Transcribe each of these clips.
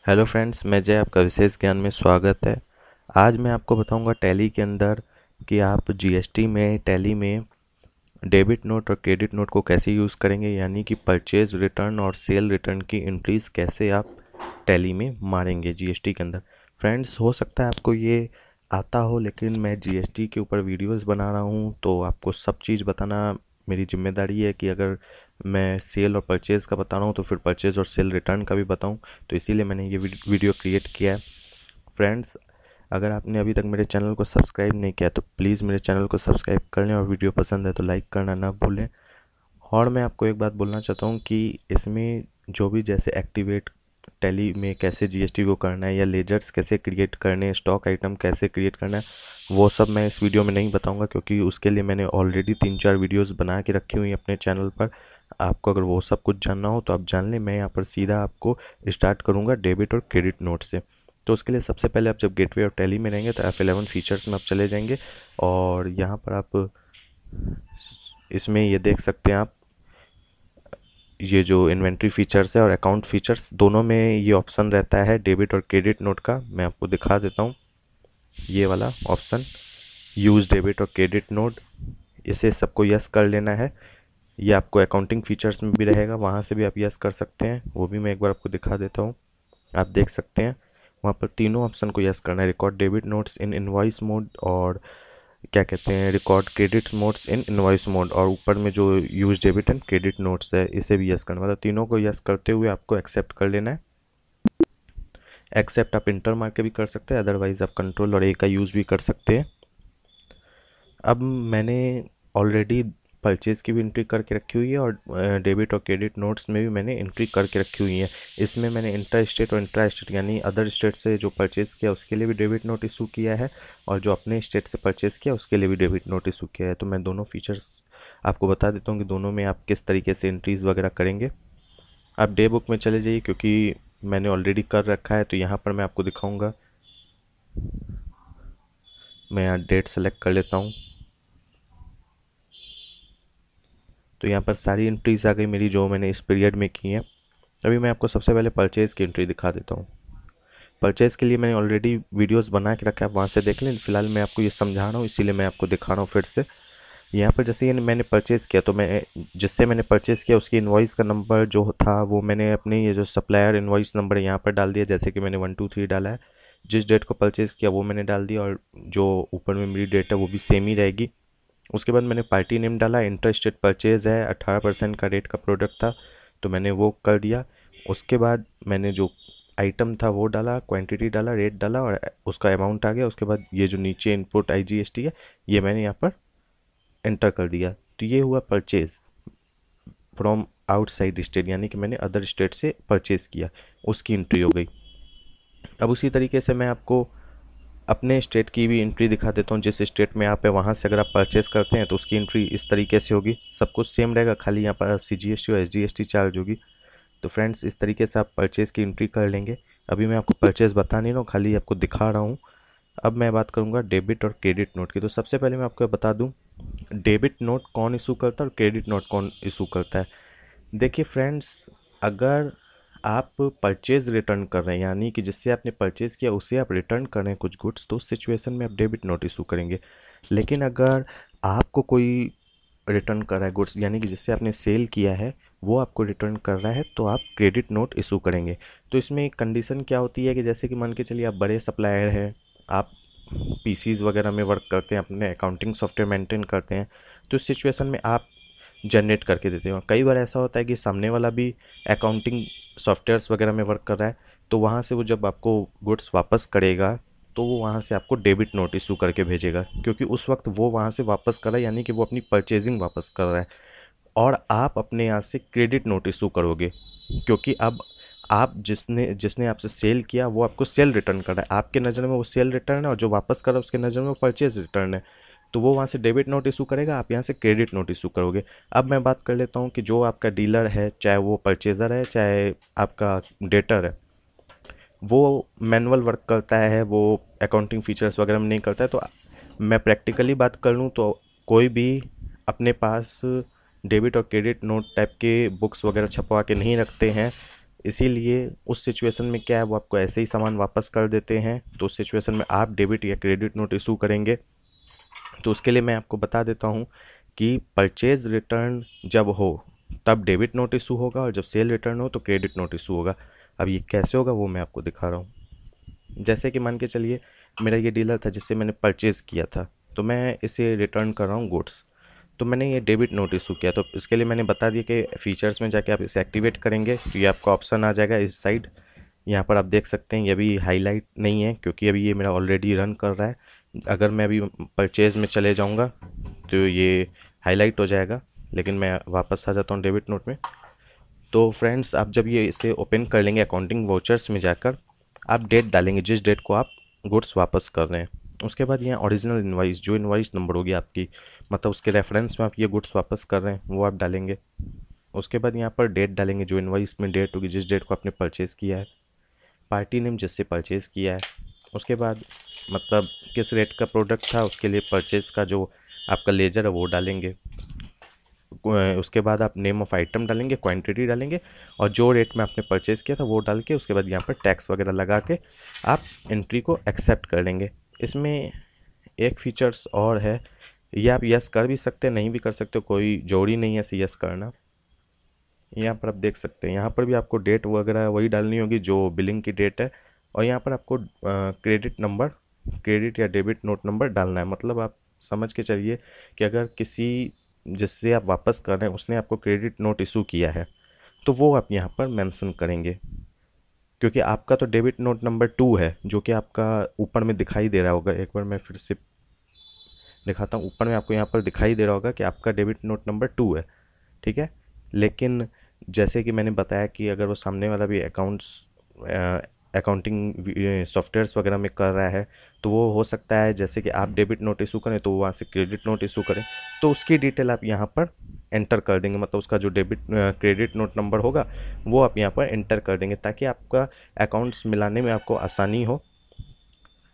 Hello friends, मैं जय, आपका विशेष ज्ञान में स्वागत है। आज मैं आपको बताऊंगा टैली के अंदर कि आप जीएसटी में टैली में डेबिट नोट और क्रेडिट नोट को कैसे यूज़ करेंगे, यानी कि परचेज रिटर्न और सेल रिटर्न की एंट्रीज कैसे आप टैली में मारेंगे जीएसटी के अंदर। फ्रेंड्स, हो सकता है आपको ये आता हो, लेकिन मैं जीएसटी के ऊपर वीडियोस बना रहा हूँ तो आपको सब चीज़ बताना मेरी जिम्मेदारी है कि अगर मैं सेल और परचेज़ का बता रहा हूँ तो फिर परचेज़ और सेल रिटर्न का भी बताऊँ। तो इसीलिए मैंने ये वीडियो क्रिएट किया है। फ्रेंड्स, अगर आपने अभी तक मेरे चैनल को सब्सक्राइब नहीं किया तो प्लीज़ मेरे चैनल को सब्सक्राइब कर लें और वीडियो पसंद है तो लाइक करना ना भूलें। और मैं आपको एक बात बोलना चाहता हूँ कि इसमें जो भी जैसे एक्टिवेट टैली में कैसे जीएसटी को करना है या लेजर्स कैसे क्रिएट करने हैं, स्टॉक आइटम कैसे क्रिएट करना है, वो सब मैं इस वीडियो में नहीं बताऊंगा, क्योंकि उसके लिए मैंने ऑलरेडी 3-4 वीडियोस बना के रखी हुई हैं अपने चैनल पर। आपको अगर वो सब कुछ जानना हो तो आप जान लें। मैं यहाँ पर सीधा आपको स्टार्ट करूँगा डेबिट और क्रेडिट नोट से। तो उसके लिए सबसे पहले आप जब गेटवे और टैली में रहेंगे तो F11 फीचर्स में आप चले जाएंगे और यहाँ पर आप इसमें ये देख सकते हैं। आप ये जो इन्वेंट्री फीचर्स है और अकाउंट फीचर्स दोनों में ये ऑप्शन रहता है डेबिट और क्रेडिट नोट का। मैं आपको दिखा देता हूँ ये वाला ऑप्शन, यूज़ डेबिट और क्रेडिट नोट, इसे सबको यस कर लेना है। ये आपको अकाउंटिंग फीचर्स में भी रहेगा, वहाँ से भी आप यस कर सकते हैं, वो भी मैं एक बार आपको दिखा देता हूँ। आप देख सकते हैं वहाँ पर तीनों ऑप्शन को यस करना है, record debit notes in invoice mode और क्या कहते हैं record credit notes in invoice mode, और ऊपर में जो use debit and credit notes है इसे भी यस करना। मतलब तीनों को यस करते हुए आपको एक्सेप्ट कर लेना है। एक्सेप्ट आप इंटर मार के भी कर सकते हैं, अदरवाइज आप कंट्रोल और ए का यूज़ भी कर सकते हैं। अब मैंने ऑलरेडी परचेज़ की भी एंट्री करके रखी हुई है और डेबिट और क्रेडिट नोट्स में भी मैंने एंट्री करके रखी हुई है। इसमें मैंने इंटर स्टेट और इंट्रा स्टेट यानी अदर स्टेट से जो परचेज़ किया उसके लिए भी डेबिट नोट इशू किया है और जो अपने स्टेट से परचेज़ किया उसके लिए भी डेबिट नोट इशू किया है। तो मैं दोनों फीचर्स आपको बता देता हूँ कि दोनों में आप किस तरीके से एंट्रीज वगैरह करेंगे। आप डे बुक में चले जाइए, क्योंकि मैंने ऑलरेडी कर रखा है तो यहाँ पर मैं आपको दिखाऊँगा। मैं यहाँ डेट सेलेक्ट कर लेता हूँ तो यहाँ पर सारी एंट्रीज आ गई मेरी जो मैंने इस पीरियड में की हैं। अभी मैं आपको सबसे पहले परचेज़ की एंट्री दिखा देता हूँ। परचेज़ के लिए मैंने ऑलरेडी वीडियोस बना के रखा है, आप वहाँ से देख लें। फिलहाल मैं आपको ये समझा रहा हूँ इसीलिए मैं आपको दिखा रहा हूँ फिर से। यहाँ पर जैसे ये मैंने परचेज़ किया तो मैं जिससे मैंने परचेज़ किया उसकी इन्वॉइस का नंबर जो था वो मैंने अपने ये जो सप्लायर इन्वॉइस नंबर यहाँ पर डाल दिया। जैसे कि मैंने 123 डाला है, जिस डेट को परचेज़ किया वो मैंने डाल दिया और जो ऊपर में मेरी डेट है वो भी सेम ही रहेगी। उसके बाद मैंने पार्टी नेम डाला, इंटर स्टेट परचेज़ है, 18% का रेट का प्रोडक्ट था तो मैंने वो कर दिया। उसके बाद मैंने जो आइटम था वो डाला, क्वांटिटी डाला, रेट डाला और उसका अमाउंट आ गया। उसके बाद ये जो नीचे इनपुट आईजीएसटी है ये मैंने यहाँ पर एंटर कर दिया। तो ये हुआ परचेज़ फ्रॉम आउटसाइड स्टेट, यानी कि मैंने अदर स्टेट से परचेज़ किया, उसकी एंट्री हो गई। अब उसी तरीके से मैं आपको अपने स्टेट की भी एंट्री दिखा देता हूँ। जिस स्टेट में आप है वहाँ से अगर आप परचेज़ करते हैं तो उसकी एंट्री इस तरीके से होगी। सब कुछ सेम रहेगा, खाली यहाँ पर सीजीएसटी और एसजीएसटी चार्ज होगी। तो फ्रेंड्स, इस तरीके से आप परचेज़ की एंट्री कर लेंगे। अभी मैं आपको परचेज़ बता नहीं रहा हूँ, खाली आपको दिखा रहा हूँ। अब मैं बात करूँगा डेबिट और क्रेडिट नोट की। तो सबसे पहले मैं आपको बता दूँ डेबिट नोट कौन इशू करता है और क्रेडिट नोट कौन इशू करता है। देखिए फ्रेंड्स, अगर आप परचेज़ रिटर्न कर रहे हैं यानी कि जिससे आपने परचेज़ किया उसे आप रिटर्न कर रहे हैं कुछ गुड्स, तो उस सिचुएशन में आप डेबिट नोट इशू करेंगे। लेकिन अगर आपको कोई रिटर्न कर रहा है गुड्स, यानी कि जिससे आपने सेल किया है वो आपको रिटर्न कर रहा है, तो आप क्रेडिट नोट इशू करेंगे। तो इसमें एक कंडीशन क्या होती है कि जैसे कि मान के चलिए आप बड़े सप्लायर हैं, आप पीसीज वगैरह में वर्क करते हैं, अपने अकाउंटिंग सॉफ्टवेयर मेंटेन करते हैं, तो इस सिचुएशन में आप जनरेट करके देते हो। कई बार ऐसा होता है कि सामने वाला भी अकाउंटिंग सॉफ्टवेयर्स वगैरह में वर्क कर रहा है, तो वहाँ से वो जब आपको गुड्स वापस करेगा तो वो वहाँ से आपको डेबिट नोट इशू करके भेजेगा, क्योंकि उस वक्त वो वहाँ से वापस कर रहा है, यानी कि वो अपनी परचेजिंग वापस कर रहा है। और आप अपने यहाँ से क्रेडिट नोट इशू करोगे, क्योंकि अब आप जिसने जिसने आपसे सेल किया वो आपको सेल रिटर्न कर रहा है, आपके नज़र में वो सेल रिटर्न है, और जो वापस कर रहा है उसके नज़र में वो परचेज रिटर्न है। तो वो वहाँ से डेबिट नोट इशू करेगा, आप यहाँ से क्रेडिट नोट इशू करोगे। अब मैं बात कर लेता हूँ कि जो आपका डीलर है, चाहे वो परचेज़र है चाहे आपका डेटर है, वो मैनुअल वर्क करता है, वो अकाउंटिंग फीचर्स वगैरह में नहीं करता है। तो मैं प्रैक्टिकली बात कर लूँ तो कोई भी अपने पास डेबिट और क्रेडिट नोट टाइप के बुक्स वगैरह छपवा के नहीं रखते हैं। इसीलिए उस सिचुएशन में क्या है, वो आपको ऐसे ही सामान वापस कर देते हैं। तो उस सिचुएशन में आप डेबिट या क्रेडिट नोट इशू करेंगे। तो उसके लिए मैं आपको बता देता हूँ कि परचेज रिटर्न जब हो तब डेबिट नोट इशू होगा, और जब सेल रिटर्न हो तो क्रेडिट नोट इशू होगा। अब ये कैसे होगा वो मैं आपको दिखा रहा हूँ। जैसे कि मान के चलिए मेरा ये डीलर था जिससे मैंने परचेज़ किया था, तो मैं इसे रिटर्न कर रहा हूँ गुड्स। तो मैंने ये डेबिट नोट इशू किया, तो इसके लिए मैंने बता दिया कि फीचर्स में जाके आप इसे एक्टिवेट करेंगे तो ये आपका ऑप्शन आ जाएगा इस साइड। यहाँ पर आप देख सकते हैं ये अभी हाईलाइट नहीं है क्योंकि अभी ये मेरा ऑलरेडी रन कर रहा है। अगर मैं अभी परचेज़ में चले जाऊँगा तो ये हाईलाइट हो जाएगा, लेकिन मैं वापस आ जाता हूँ डेबिट नोट में। तो फ्रेंड्स, आप जब ये इसे ओपन कर लेंगे अकाउंटिंग वाउचर्स में जाकर, आप डेट डालेंगे जिस डेट को आप गुड्स वापस कर रहे हैं। उसके बाद यहाँ ओरिजिनल इनवाइस, जो इनवाइस नंबर होगी आपकी, मतलब उसके रेफरेंस में आप ये गुड्स वापस कर रहे हैं, वो आप डालेंगे। उसके बाद यहाँ पर डेट डालेंगे, जो इनवाइस में डेट होगी जिस डेट को आपने परचेज़ किया है, पार्टी नेम जिससे परचेज़ किया है। उसके बाद मतलब किस रेट का प्रोडक्ट था उसके लिए परचेज़ का जो आपका लेजर है वो डालेंगे। उसके बाद आप नेम ऑफ़ आइटम डालेंगे, क्वांटिटी डालेंगे, और जो रेट में आपने परचेज़ किया था वो डाल के उसके बाद यहाँ पर टैक्स वगैरह लगा के आप एंट्री को एक्सेप्ट कर लेंगे। इसमें एक फीचर्स और है, ये आप यस कर भी सकते हैं, नहीं भी कर सकते, कोई ज़रूरी नहीं है ऐसे यस करना। यहाँ पर आप देख सकते हैं, यहाँ पर भी आपको डेट वगैरह वही डालनी होगी जो बिलिंग की डेट है, और यहाँ पर आपको क्रेडिट नंबर, क्रेडिट या डेबिट नोट नंबर डालना है। मतलब आप समझ के चलिए कि अगर किसी जिससे आप वापस कर रहे हैं उसने आपको क्रेडिट नोट इशू किया है तो वो आप यहाँ पर मेंशन करेंगे, क्योंकि आपका तो डेबिट नोट नंबर 2 है जो कि आपका ऊपर में दिखाई दे रहा होगा। एक बार मैं फिर से दिखाता हूँ, ऊपर में आपको यहाँ पर दिखाई दे रहा होगा कि आपका डेबिट नोट नंबर 2 है, ठीक है। लेकिन जैसे कि मैंने बताया कि अगर वो सामने वाला भी अकाउंटिंग सॉफ्टवेयर्स वगैरह में कर रहा है तो वो हो सकता है जैसे कि आप डेबिट नोट इशू करें तो वो वहाँ से क्रेडिट नोट इशू करें, तो उसकी डिटेल आप यहाँ पर एंटर कर देंगे। मतलब उसका जो डेबिट क्रेडिट नोट नंबर होगा वो आप यहाँ पर एंटर कर देंगे, ताकि आपका अकाउंट्स मिलाने में आपको आसानी हो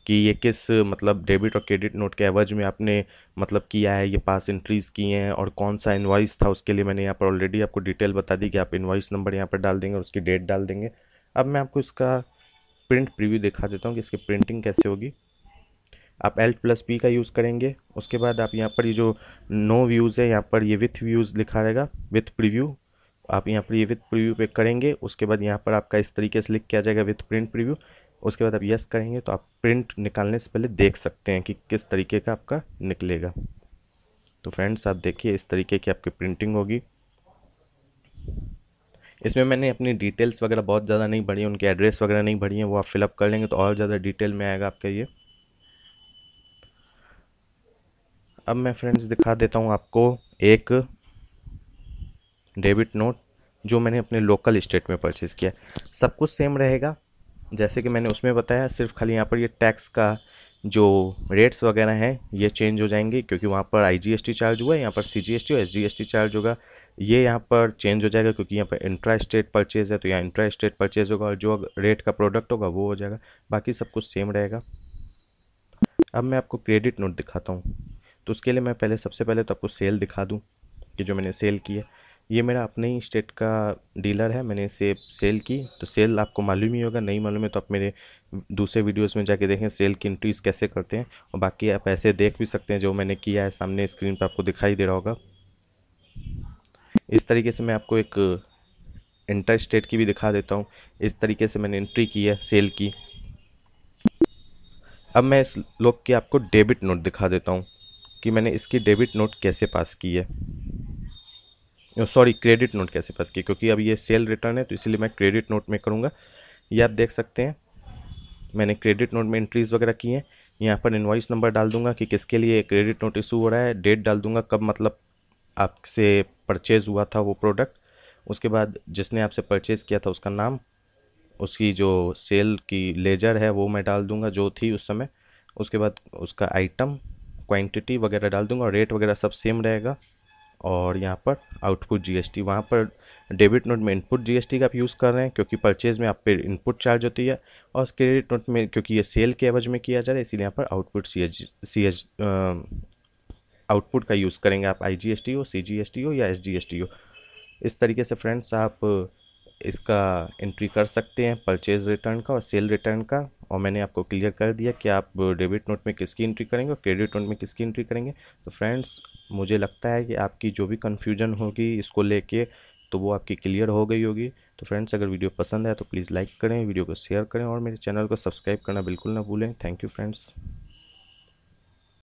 कि ये किस मतलब डेबिट और क्रेडिट नोट के एवज में आपने मतलब किया है, ये पास एंट्रीज़ किए हैं, और कौन सा इनवाइस था उसके लिए मैंने यहाँ पर ऑलरेडी आपको डिटेल बता दी कि आप इनवाइस नंबर यहाँ पर डाल देंगे और उसकी डेट डाल देंगे। अब मैं आपको इसका प्रिंट प्रीव्यू दिखा देता हूँ कि इसकी प्रिंटिंग कैसे होगी। आप Alt+P का यूज़ करेंगे। उसके बाद आप यहाँ पर ये जो नो व्यूज़ है यहाँ पर ये विथ व्यूज़ लिखा रहेगा, विथ प्रीव्यू। आप यहाँ पर ये विथ प्रीव्यू पे करेंगे, उसके बाद यहाँ पर आपका इस तरीके से लिख के आ जाएगा विथ प्रिंट प्रीव्यू। उसके बाद आप यस करेंगे तो आप प्रिंट निकालने से पहले देख सकते हैं कि किस तरीके का आपका निकलेगा। तो फ्रेंड्स, आप देखिए इस तरीके की आपकी प्रिंटिंग होगी। इसमें मैंने अपनी डिटेल्स वगैरह बहुत ज़्यादा नहीं भरी है, उनके एड्रेस वगैरह नहीं भरी हैं, वो आप फिलअप कर लेंगे तो और ज़्यादा डिटेल में आएगा आपका ये। अब मैं फ्रेंड्स दिखा देता हूँ आपको एक डेबिट नोट जो मैंने अपने लोकल स्टेट में परचेज़ किया। सब कुछ सेम रहेगा जैसे कि मैंने उसमें बताया, सिर्फ खाली यहाँ पर ये टैक्स का जो रेट्स वगैरह हैं ये चेंज हो जाएंगे, क्योंकि वहाँ पर IGST चार्ज हुआ है, यहाँ पर CGST और SGST चार्ज होगा, ये यहाँ पर चेंज हो जाएगा क्योंकि यहाँ पर इंट्रा स्टेट परचेज़ है तो यहाँ इंट्रा स्टेट परचेज़ होगा, और जो रेट का प्रोडक्ट होगा वो हो जाएगा। बाकी सब कुछ सेम रहेगा। अब मैं आपको क्रेडिट नोट दिखाता हूँ, तो उसके लिए मैं पहले सबसे पहले तो आपको सेल दिखा दूँ कि जो मैंने सेल की है, ये मेरा अपने ही स्टेट का डीलर है, मैंने इसे सेल की। तो सेल आपको मालूम ही होगा, नहीं मालूम है तो आप मेरे दूसरे वीडियोस में जाके देखें सेल की एंट्रीज कैसे करते हैं, और बाकी आप ऐसे देख भी सकते हैं जो मैंने किया है, सामने स्क्रीन पर आपको दिखाई दे रहा होगा। इस तरीके से मैं आपको एक इंटर स्टेट की भी दिखा देता हूँ। इस तरीके से मैंने एंट्री की है सेल की। अब मैं इस लोग की आपको डेबिट नोट दिखा देता हूँ कि मैंने इसकी डेबिट नोट कैसे पास की है, सॉरी क्रेडिट नोट कैसे पास की, क्योंकि अब ये सेल रिटर्न है तो इसलिए मैं क्रेडिट नोट में करूँगा। ये आप देख सकते हैं मैंने क्रेडिट नोट में एंट्रीज़ वगैरह की हैं। यहाँ पर इनवॉइस नंबर डाल दूंगा कि किसके लिए क्रेडिट नोट इशू हो रहा है, डेट डाल दूंगा कब मतलब आपसे परचेज़ हुआ था वो प्रोडक्ट, उसके बाद जिसने आपसे परचेज़ किया था उसका नाम, उसकी जो सेल की लेजर है वो मैं डाल दूंगा जो थी उस समय, उसके बाद उसका आइटम क्वांटिटी वगैरह डाल दूंगा, और रेट वगैरह सब सेम रहेगा। और यहाँ पर आउटपुट GST, वहाँ पर डेबिट नोट में इनपुट GST का आप यूज़ कर रहे हैं क्योंकि परचेज़ में आप पे इनपुट चार्ज होती है, और क्रेडिट नोट में क्योंकि ये सेल के एवज में किया जा रहा है इसीलिए यहाँ पर आउटपुट का यूज़ करेंगे आप, IGST हो, CGST हो या SGST हो। इस तरीके से फ्रेंड्स आप इसका एंट्री कर सकते हैं, परचेज रिटर्न का और सेल रिटर्न का। और मैंने आपको क्लियर कर दिया कि आप डेबिट नोट में किसकी एंट्री करेंगे और क्रेडिट नोट में किसकी एंट्री करेंगे। तो फ्रेंड्स, मुझे लगता है कि आपकी जो भी कन्फ्यूजन होगी इसको लेके तो वो आपकी क्लियर हो गई होगी। तो फ्रेंड्स, अगर वीडियो पसंद आए तो प्लीज़ लाइक करें, वीडियो को शेयर करें और मेरे चैनल को सब्सक्राइब करना बिल्कुल ना भूलें। Thank you friends.